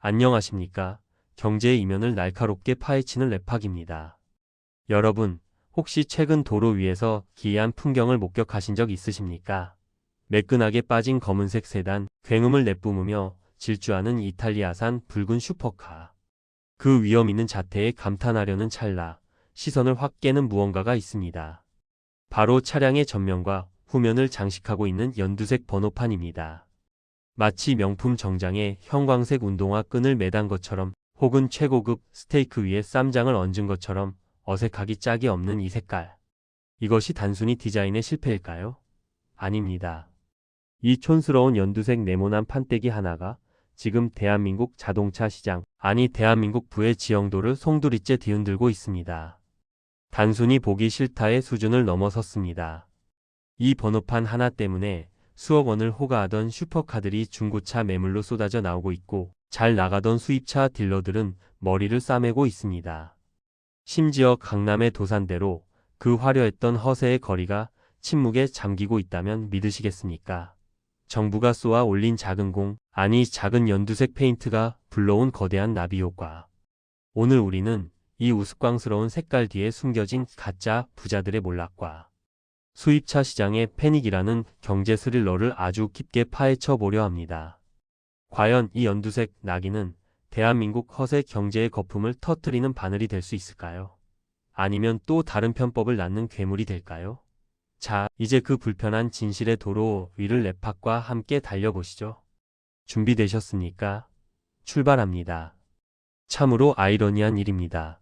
안녕하십니까. 경제의 이면을 날카롭게 파헤치는 랩학입니다. 여러분, 혹시 최근 도로 위에서 기이한 풍경을 목격하신 적 있으십니까? 매끈하게 빠진 검은색 세단, 굉음을 내뿜으며 질주하는 이탈리아산 붉은 슈퍼카. 그 위험 있는 자태에 감탄하려는 찰나, 시선을 확 깨는 무언가가 있습니다. 바로 차량의 전면과 후면을 장식하고 있는 연두색 번호판입니다. 마치 명품 정장에 형광색 운동화 끈을 매단 것처럼, 혹은 최고급 스테이크 위에 쌈장을 얹은 것처럼 어색하기 짝이 없는 이 색깔. 이것이 단순히 디자인의 실패일까요? 아닙니다. 이 촌스러운 연두색 네모난 판때기 하나가 지금 대한민국 자동차 시장, 아니 대한민국 부의 지형도를 송두리째 뒤흔들고 있습니다. 단순히 보기 싫다의 수준을 넘어섰습니다. 이 번호판 하나 때문에 수억 원을 호가하던 슈퍼카들이 중고차 매물로 쏟아져 나오고 있고, 잘 나가던 수입차 딜러들은 머리를 싸매고 있습니다. 심지어 강남의 도산대로 그 화려했던 허세의 거리가 침묵에 잠기고 있다면 믿으시겠습니까? 정부가 쏘아 올린 작은 공, 아니 작은 연두색 페인트가 불러온 거대한 나비 효과. 오늘 우리는 이 우스꽝스러운 색깔 뒤에 숨겨진 가짜 부자들의 몰락과 수입차 시장의 패닉이라는 경제 스릴러를 아주 깊게 파헤쳐 보려 합니다. 과연 이 연두색 나기는 대한민국 허세 경제의 거품을 터뜨리는 바늘이 될 수 있을까요? 아니면 또 다른 편법을 낳는 괴물이 될까요? 자, 이제 그 불편한 진실의 도로 위를 랩학과 함께 달려보시죠. 준비되셨습니까? 출발합니다. 참으로 아이러니한 일입니다.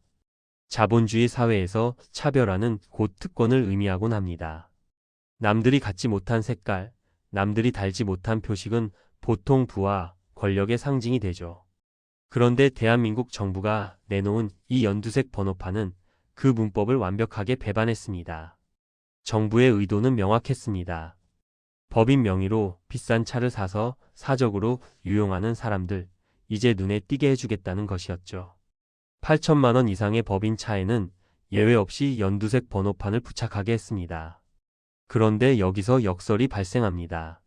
자본주의 사회에서 차별화는 곧 특권을 의미하곤 합니다. 남들이 갖지 못한 색깔, 남들이 달지 못한 표식은 보통 부와 권력의 상징이 되죠. 그런데 대한민국 정부가 내놓은 이 연두색 번호판은 그 문법을 완벽하게 배반했습니다. 정부의 의도는 명확했습니다. 법인 명의로 비싼 차를 사서 사적으로 유용하는 사람들, 이제 눈에 띄게 해주겠다는 것이었죠. 8천만 원 이상의 법인 차에는 예외 없이 연두색 번호판을 부착하게 했습니다. 그런데 여기서 역설이 발생합니다.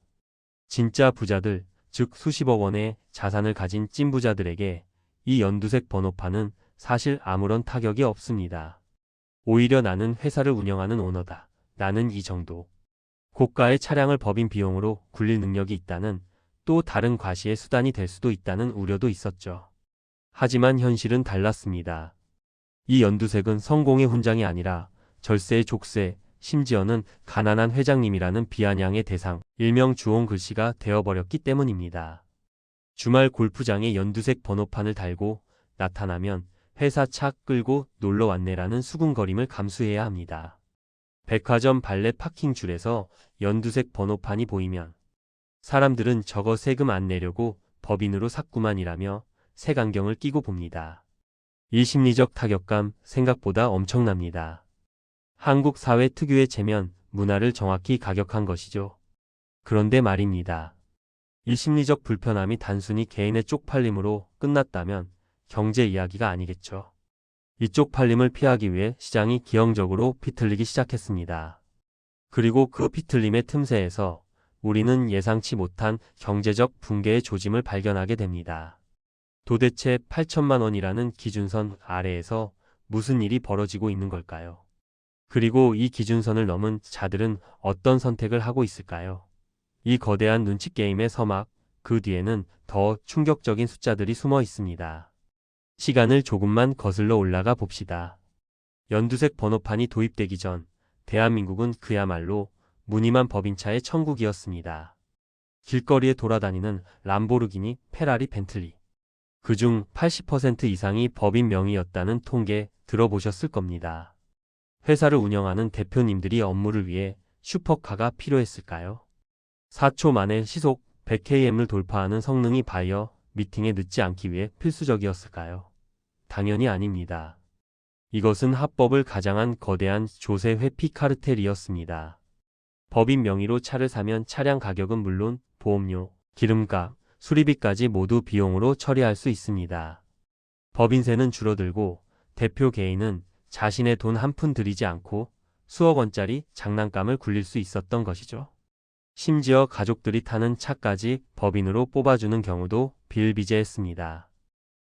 진짜 부자들, 즉 수십억 원의 자산을 가진 찐부자들에게 이 연두색 번호판은 사실 아무런 타격이 없습니다. 오히려 나는 회사를 운영하는 오너다. 나는 이 정도 고가의 차량을 법인 비용으로 굴릴 능력이 있다는, 또 다른 과시의 수단이 될 수도 있다는 우려도 있었죠. 하지만 현실은 달랐습니다. 이 연두색은 성공의 훈장이 아니라 절세의 족쇄, 심지어는 가난한 회장님이라는 비아냥의 대상, 일명 주홍 글씨가 되어버렸기 때문입니다. 주말 골프장에 연두색 번호판을 달고 나타나면 회사 차 끌고 놀러 왔네라는 수군거림을 감수해야 합니다. 백화점 발레 파킹줄에서 연두색 번호판이 보이면 사람들은 저거 세금 안 내려고 법인으로 샀구만이라며 색안경을 끼고 봅니다. 이 심리적 타격감 생각보다 엄청납니다. 한국 사회 특유의 체면, 문화를 정확히 가격한 것이죠. 그런데 말입니다. 이 심리적 불편함이 단순히 개인의 쪽팔림으로 끝났다면 경제 이야기가 아니겠죠. 이 쪽팔림을 피하기 위해 시장이 기형적으로 비틀리기 시작했습니다. 그리고 그 비틀림의 틈새에서 우리는 예상치 못한 경제적 붕괴의 조짐을 발견하게 됩니다. 도대체 8천만 원이라는 기준선 아래에서 무슨 일이 벌어지고 있는 걸까요? 그리고 이 기준선을 넘은 자들은 어떤 선택을 하고 있을까요? 이 거대한 눈치게임의 서막, 그 뒤에는 더 충격적인 숫자들이 숨어 있습니다. 시간을 조금만 거슬러 올라가 봅시다. 연두색 번호판이 도입되기 전 대한민국은 그야말로 무늬만 법인차의 천국이었습니다. 길거리에 돌아다니는 람보르기니, 페라리, 벤틀리. 그중 80% 이상이 법인 명의였다는 통계 들어보셨을 겁니다. 회사를 운영하는 대표님들이 업무를 위해 슈퍼카가 필요했을까요? 4초 만에 시속 100km을 돌파하는 성능이 바이어 미팅에 늦지 않기 위해 필수적이었을까요? 당연히 아닙니다. 이것은 합법을 가장한 거대한 조세 회피 카르텔이었습니다. 법인 명의로 차를 사면 차량 가격은 물론 보험료, 기름값, 수리비까지 모두 비용으로 처리할 수 있습니다. 법인세는 줄어들고 대표 개인은 자신의 돈 한 푼 들이지 않고 수억 원짜리 장난감을 굴릴 수 있었던 것이죠. 심지어 가족들이 타는 차까지 법인으로 뽑아주는 경우도 비일비재했습니다.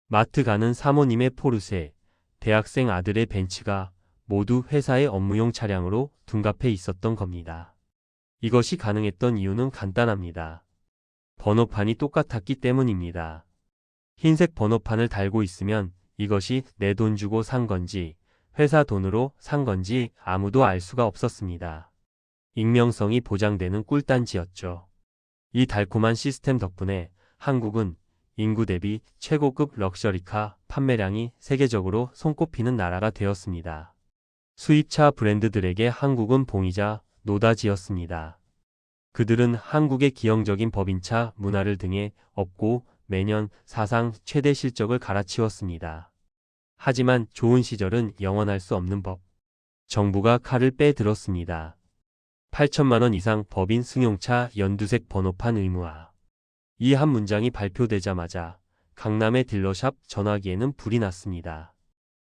마트 가는 사모님의 포르쉐, 대학생 아들의 벤츠가 모두 회사의 업무용 차량으로 둔갑해 있었던 겁니다. 이것이 가능했던 이유는 간단합니다. 번호판이 똑같았기 때문입니다. 흰색 번호판을 달고 있으면 이것이 내 돈 주고 산 건지 회사 돈으로 산 건지 아무도 알 수가 없었습니다. 익명성이 보장되는 꿀단지였죠. 이 달콤한 시스템 덕분에 한국은 인구 대비 최고급 럭셔리카 판매량이 세계적으로 손꼽히는 나라가 되었습니다. 수입차 브랜드들에게 한국은 봉이자 노다지였습니다. 그들은 한국의 기형적인 법인차 문화를 등에 업고 매년 사상 최대 실적을 갈아치웠습니다. 하지만 좋은 시절은 영원할 수 없는 법. 정부가 칼을 빼들었습니다. 8천만 원 이상 법인 승용차 연두색 번호판 의무화. 이 한 문장이 발표되자마자 강남의 딜러샵 전화기에는 불이 났습니다.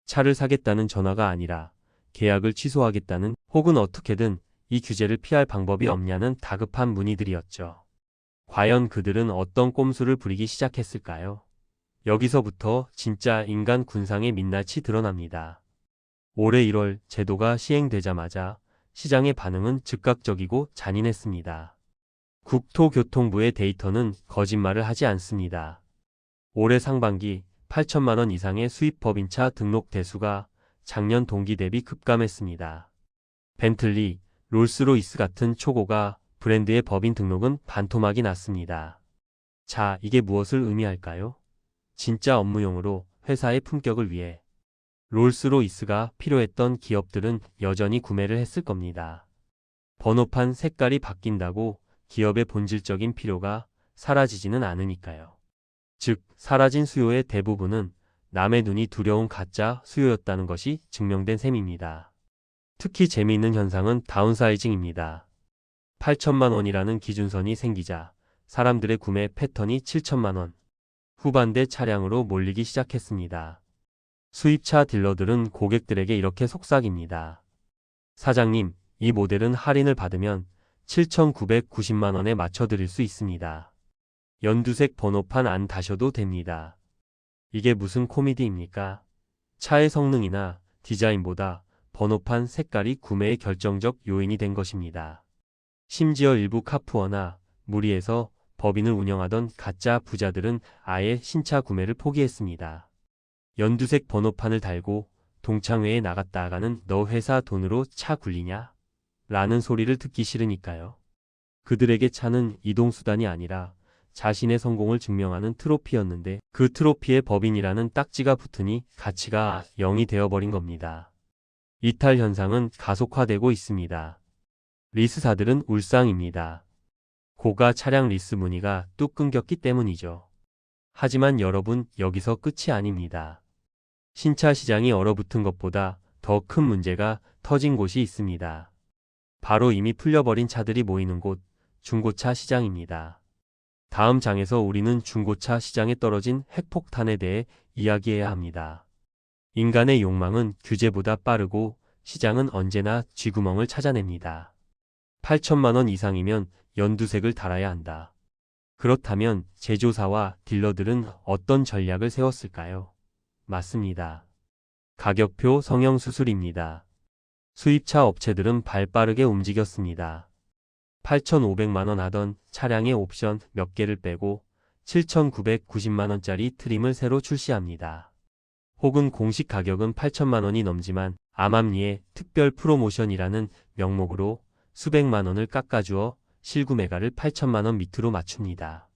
차를 사겠다는 전화가 아니라 계약을 취소하겠다는 혹은 어떻게든 이 규제를 피할 방법이 없냐는 다급한 문의들이었죠. 과연 그들은 어떤 꼼수를 부리기 시작했을까요? 여기서부터 진짜 인간 군상의 민낯이 드러납니다. 올해 1월 제도가 시행되자마자 시장의 반응은 즉각적이고 잔인했습니다. 국토교통부의 데이터는 거짓말을 하지 않습니다. 올해 상반기 8천만 원 이상의 수입 법인차 등록 대수가 작년 동기 대비 급감했습니다. 벤틀리, 롤스로이스 같은 초고가 브랜드의 법인 등록은 반토막이 났습니다. 자, 이게 무엇을 의미할까요? 진짜 업무용으로 회사의 품격을 위해 롤스로이스가 필요했던 기업들은 여전히 구매를 했을 겁니다. 번호판 색깔이 바뀐다고 기업의 본질적인 필요가 사라지지는 않으니까요. 즉, 사라진 수요의 대부분은 남의 눈이 두려운 가짜 수요였다는 것이 증명된 셈입니다. 특히 재미있는 현상은 다운사이징입니다. 8천만 원이라는 기준선이 생기자 사람들의 구매 패턴이 7천만 원 후반대 차량으로 몰리기 시작했습니다. 수입차 딜러들은 고객들에게 이렇게 속삭입니다. 사장님, 이 모델은 할인을 받으면 7,990만 원에 맞춰드릴 수 있습니다. 연두색 번호판 안 다셔도 됩니다. 이게 무슨 코미디입니까? 차의 성능이나 디자인보다 번호판 색깔이 구매의 결정적 요인이 된 것입니다. 심지어 일부 카푸어나 무리해서 법인을 운영하던 가짜 부자들은 아예 신차 구매를 포기했습니다. 연두색 번호판을 달고 동창회에 나갔다가는 너 회사 돈으로 차 굴리냐? 라는 소리를 듣기 싫으니까요. 그들에게 차는 이동수단이 아니라 자신의 성공을 증명하는 트로피였는데 그 트로피에 법인이라는 딱지가 붙으니 가치가 0이 되어버린 겁니다. 이탈 현상은 가속화되고 있습니다. 리스사들은 울상입니다. 고가 차량 리스 문의가 뚝 끊겼기 때문이죠. 하지만 여러분, 여기서 끝이 아닙니다. 신차 시장이 얼어붙은 것보다 더 큰 문제가 터진 곳이 있습니다. 바로 이미 풀려버린 차들이 모이는 곳, 중고차 시장입니다. 다음 장에서 우리는 중고차 시장에 떨어진 핵폭탄에 대해 이야기해야 합니다. 인간의 욕망은 규제보다 빠르고 시장은 언제나 쥐구멍을 찾아냅니다. 8천만 원 이상이면 연두색을 달아야 한다. 그렇다면 제조사와 딜러들은 어떤 전략을 세웠을까요? 맞습니다. 가격표 성형수술입니다. 수입차 업체들은 발빠르게 움직였습니다. 8,500만 원 하던 차량의 옵션 몇 개를 빼고 7,990만 원짜리 트림을 새로 출시합니다. 혹은 공식 가격은 8천만 원이 넘지만 암암리의 특별 프로모션이라는 명목으로 수백만 원을 깎아주어 실구매가를 8천만 원 밑으로 맞춥니다.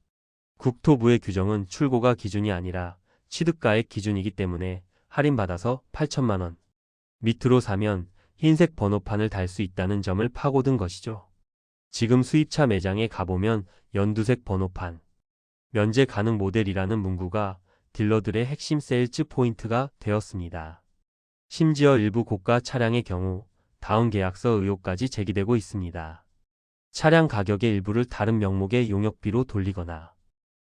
국토부의 규정은 출고가 기준이 아니라 취득가액 기준이기 때문에 할인받아서 8천만 원 밑으로 사면 흰색 번호판을 달 수 있다는 점을 파고든 것이죠. 지금 수입차 매장에 가보면 연두색 번호판, 면제 가능 모델이라는 문구가 딜러들의 핵심 세일즈 포인트가 되었습니다. 심지어 일부 고가 차량의 경우 다운 계약서 의혹까지 제기되고 있습니다. 차량 가격의 일부를 다른 명목의 용역비로 돌리거나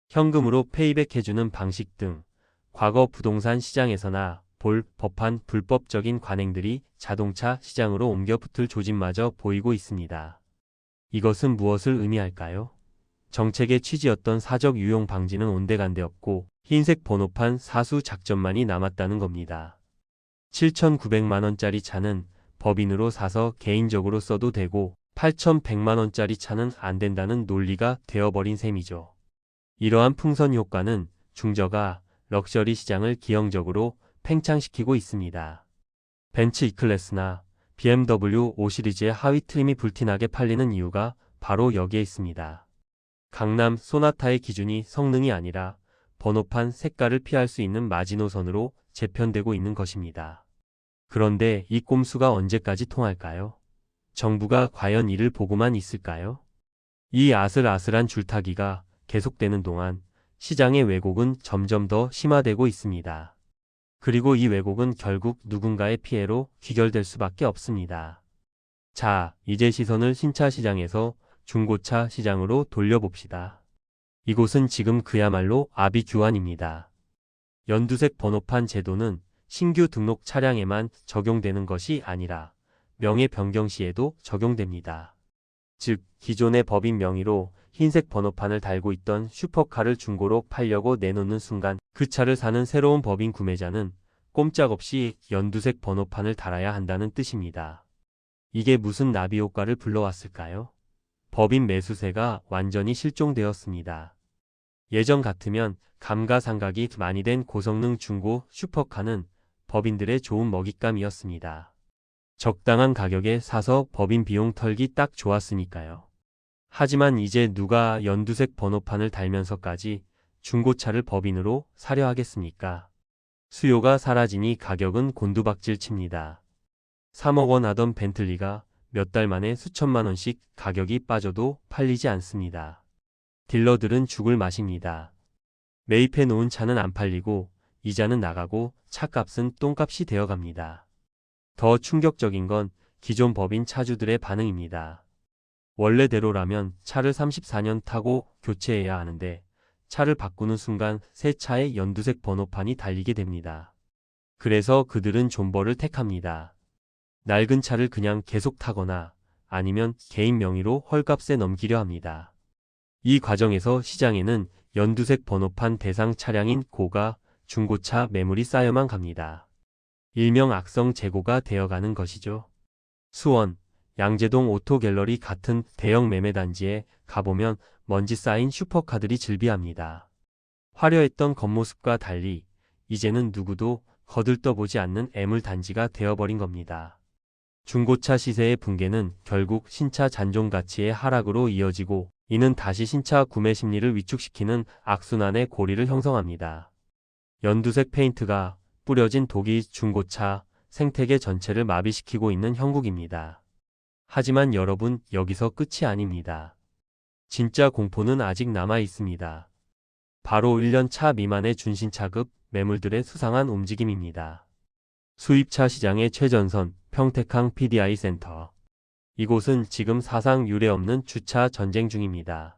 현금으로 페이백해주는 방식 등 과거 부동산 시장에서나 볼 법한 불법적인 관행들이 자동차 시장으로 옮겨 붙을 조짐마저 보이고 있습니다. 이것은 무엇을 의미할까요? 정책의 취지였던 사적 유용 방지는 온데간데없고 흰색 번호판 사수 작전만이 남았다는 겁니다. 7,900만원짜리 차는 법인으로 사서 개인적으로 써도 되고 8,100만원짜리 차는 안 된다는 논리가 되어버린 셈이죠. 이러한 풍선 효과는 중저가 럭셔리 시장을 기형적으로 팽창시키고 있습니다. 벤츠 E클래스나 BMW 5 시리즈의 하위 트림이 불티나게 팔리는 이유가 바로 여기에 있습니다. 강남 소나타의 기준이 성능이 아니라 번호판 색깔을 피할 수 있는 마지노선으로 재편되고 있는 것입니다. 그런데 이 꼼수가 언제까지 통할까요? 정부가 과연 이를 보고만 있을까요? 이 아슬아슬한 줄타기가 계속되는 동안 시장의 왜곡은 점점 더 심화되고 있습니다. 그리고 이 왜곡은 결국 누군가의 피해로 귀결될 수밖에 없습니다. 자, 이제 시선을 신차 시장에서 중고차 시장으로 돌려봅시다. 이곳은 지금 그야말로 아비규환입니다. 연두색 번호판 제도는 신규 등록 차량에만 적용되는 것이 아니라 명의 변경 시에도 적용됩니다. 즉, 기존의 법인 명의로 흰색 번호판을 달고 있던 슈퍼카를 중고로 팔려고 내놓는 순간 그 차를 사는 새로운 법인 구매자는 꼼짝없이 연두색 번호판을 달아야 한다는 뜻입니다. 이게 무슨 나비 효과를 불러왔을까요? 법인 매수세가 완전히 실종되었습니다. 예전 같으면 감가상각이 많이 된 고성능 중고 슈퍼카는 법인들의 좋은 먹잇감이었습니다. 적당한 가격에 사서 법인 비용 털기 딱 좋았으니까요. 하지만 이제 누가 연두색 번호판을 달면서까지 중고차를 법인으로 사려 하겠습니까? 수요가 사라지니 가격은 곤두박질 칩니다. 3억 원 하던 벤틀리가 몇 달 만에 수천만 원씩 가격이 빠져도 팔리지 않습니다. 딜러들은 죽을 맛입니다. 매입해 놓은 차는 안 팔리고 이자는 나가고 차값은 똥값이 되어갑니다. 더 충격적인 건 기존 법인 차주들의 반응입니다. 원래대로라면 차를 34년 타고 교체해야 하는데 차를 바꾸는 순간 새 차에 연두색 번호판이 달리게 됩니다. 그래서 그들은 존버를 택합니다. 낡은 차를 그냥 계속 타거나 아니면 개인 명의로 헐값에 넘기려 합니다. 이 과정에서 시장에는 연두색 번호판 대상 차량인 고가, 중고차 매물이 쌓여만 갑니다. 일명 악성 재고가 되어가는 것이죠. 수원, 양재동 오토갤러리 같은 대형 매매단지에 가보면 먼지 쌓인 슈퍼카들이 즐비합니다. 화려했던 겉모습과 달리 이제는 누구도 거들떠보지 않는 애물단지가 되어버린 겁니다. 중고차 시세의 붕괴는 결국 신차 잔존 가치의 하락으로 이어지고 이는 다시 신차 구매 심리를 위축시키는 악순환의 고리를 형성합니다. 연두색 페인트가 뿌려진 독이 중고차 생태계 전체를 마비시키고 있는 형국입니다. 하지만 여러분, 여기서 끝이 아닙니다. 진짜 공포는 아직 남아 있습니다. 바로 1년 차 미만의 준신차급 매물들의 수상한 움직임입니다. 수입차 시장의 최전선, 평택항 PDI 센터. 이곳은 지금 사상 유례 없는 주차 전쟁 중입니다.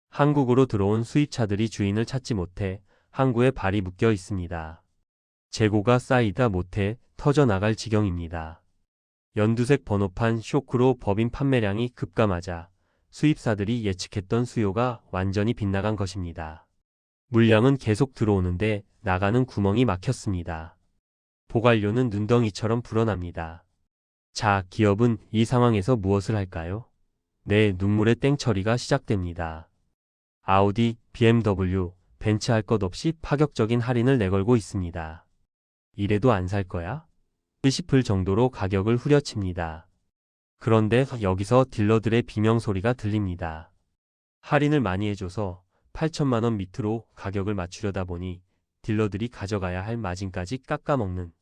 한국으로 들어온 수입차들이 주인을 찾지 못해 항구에 발이 묶여 있습니다. 재고가 쌓이다 못해 터져나갈 지경입니다. 연두색 번호판 쇼크로 법인 판매량이 급감하자 수입사들이 예측했던 수요가 완전히 빗나간 것입니다. 물량은 계속 들어오는데 나가는 구멍이 막혔습니다. 보관료는 눈덩이처럼 불어납니다. 자, 기업은 이 상황에서 무엇을 할까요? 네, 눈물의 땡처리가 시작됩니다. 아우디, BMW, 벤츠 할 것 없이 파격적인 할인을 내걸고 있습니다. 이래도 안 살 거야? 싶을 정도로 가격을 후려칩니다. 그런데 여기서 딜러들의 비명소리가 들립니다. 할인을 많이 해줘서 8천만 원 밑으로 가격을 맞추려다 보니 딜러들이 가져가야 할 마진까지 깎아먹는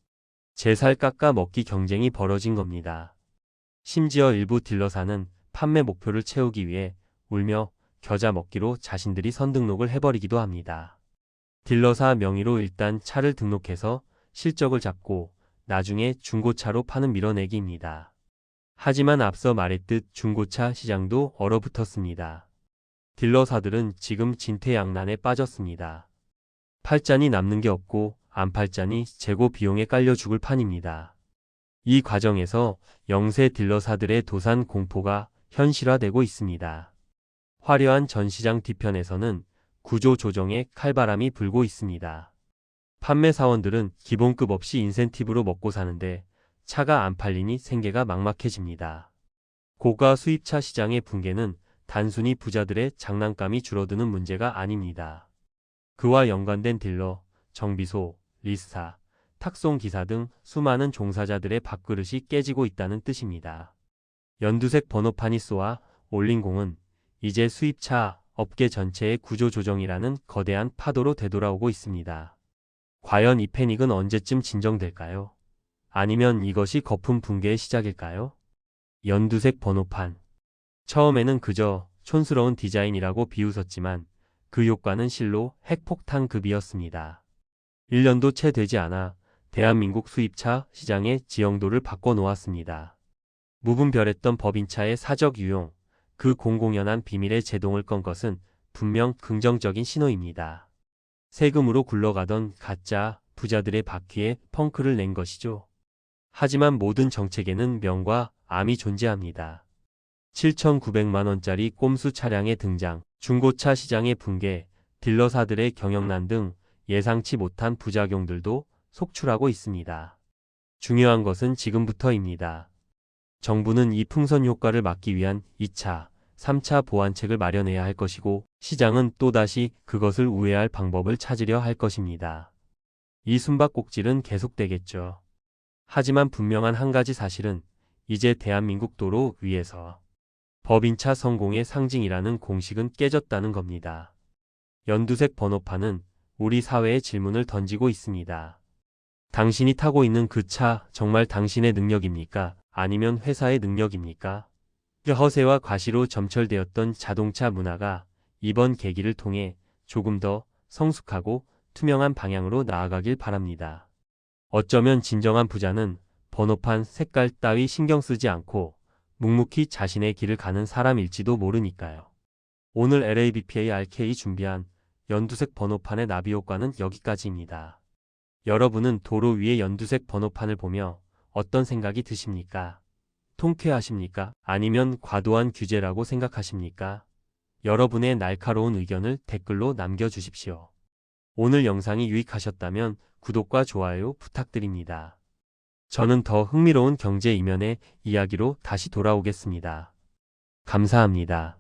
제살 깎아먹기 경쟁이 벌어진 겁니다. 심지어 일부 딜러사는 판매 목표를 채우기 위해 울며 겨자 먹기로 자신들이 선등록을 해버리기도 합니다. 딜러사 명의로 일단 차를 등록해서 실적을 잡고 나중에 중고차로 파는 밀어내기입니다. 하지만 앞서 말했듯 중고차 시장도 얼어붙었습니다. 딜러사들은 지금 진퇴양난에 빠졌습니다. 팔자니 남는 게 없고 안 팔자니 재고 비용에 깔려 죽을 판입니다. 이 과정에서 영세 딜러사들의 도산 공포가 현실화되고 있습니다. 화려한 전시장 뒤편에서는 구조 조정에 칼바람이 불고 있습니다. 판매 사원들은 기본급 없이 인센티브로 먹고 사는데 차가 안 팔리니 생계가 막막해집니다. 고가 수입차 시장의 붕괴는 단순히 부자들의 장난감이 줄어드는 문제가 아닙니다. 그와 연관된 딜러, 정비소, 리스타, 탁송기사 등 수많은 종사자들의 밥그릇이 깨지고 있다는 뜻입니다. 연두색 번호판이 쏘아 올린 공은 이제 수입차 업계 전체의 구조조정이라는 거대한 파도로 되돌아오고 있습니다. 과연 이 패닉은 언제쯤 진정될까요? 아니면 이것이 거품 붕괴의 시작일까요? 연두색 번호판. 처음에는 그저 촌스러운 디자인이라고 비웃었지만 그 효과는 실로 핵폭탄급이었습니다. 1년도 채 되지 않아 대한민국 수입차 시장의 지형도를 바꿔놓았습니다. 무분별했던 법인차의 사적 유용, 그 공공연한 비밀의 제동을 건 것은 분명 긍정적인 신호입니다. 세금으로 굴러가던 가짜 부자들의 바퀴에 펑크를 낸 것이죠. 하지만 모든 정책에는 명과 암이 존재합니다. 7,900만 원짜리 꼼수 차량의 등장, 중고차 시장의 붕괴, 딜러사들의 경영난 등 예상치 못한 부작용들도 속출하고 있습니다. 중요한 것은 지금부터입니다. 정부는 이 풍선 효과를 막기 위한 2차, 3차 보완책을 마련해야 할 것이고 시장은 또다시 그것을 우회할 방법을 찾으려 할 것입니다. 이 숨바꼭질은 계속되겠죠. 하지만 분명한 한 가지 사실은 이제 대한민국 도로 위에서 법인차 성공의 상징이라는 공식은 깨졌다는 겁니다. 연두색 번호판은 우리 사회에 질문을 던지고 있습니다. 당신이 타고 있는 그 차 정말 당신의 능력입니까? 아니면 회사의 능력입니까? 허세와 과시로 점철되었던 자동차 문화가 이번 계기를 통해 조금 더 성숙하고 투명한 방향으로 나아가길 바랍니다. 어쩌면 진정한 부자는 번호판 색깔 따위 신경 쓰지 않고 묵묵히 자신의 길을 가는 사람일지도 모르니까요. 오늘 LABPARK 준비한 연두색 번호판의 나비 효과는 여기까지입니다. 여러분은 도로 위의 연두색 번호판을 보며 어떤 생각이 드십니까? 통쾌하십니까? 아니면 과도한 규제라고 생각하십니까? 여러분의 날카로운 의견을 댓글로 남겨주십시오. 오늘 영상이 유익하셨다면 구독과 좋아요 부탁드립니다. 저는 더 흥미로운 경제 이면의 이야기로 다시 돌아오겠습니다. 감사합니다.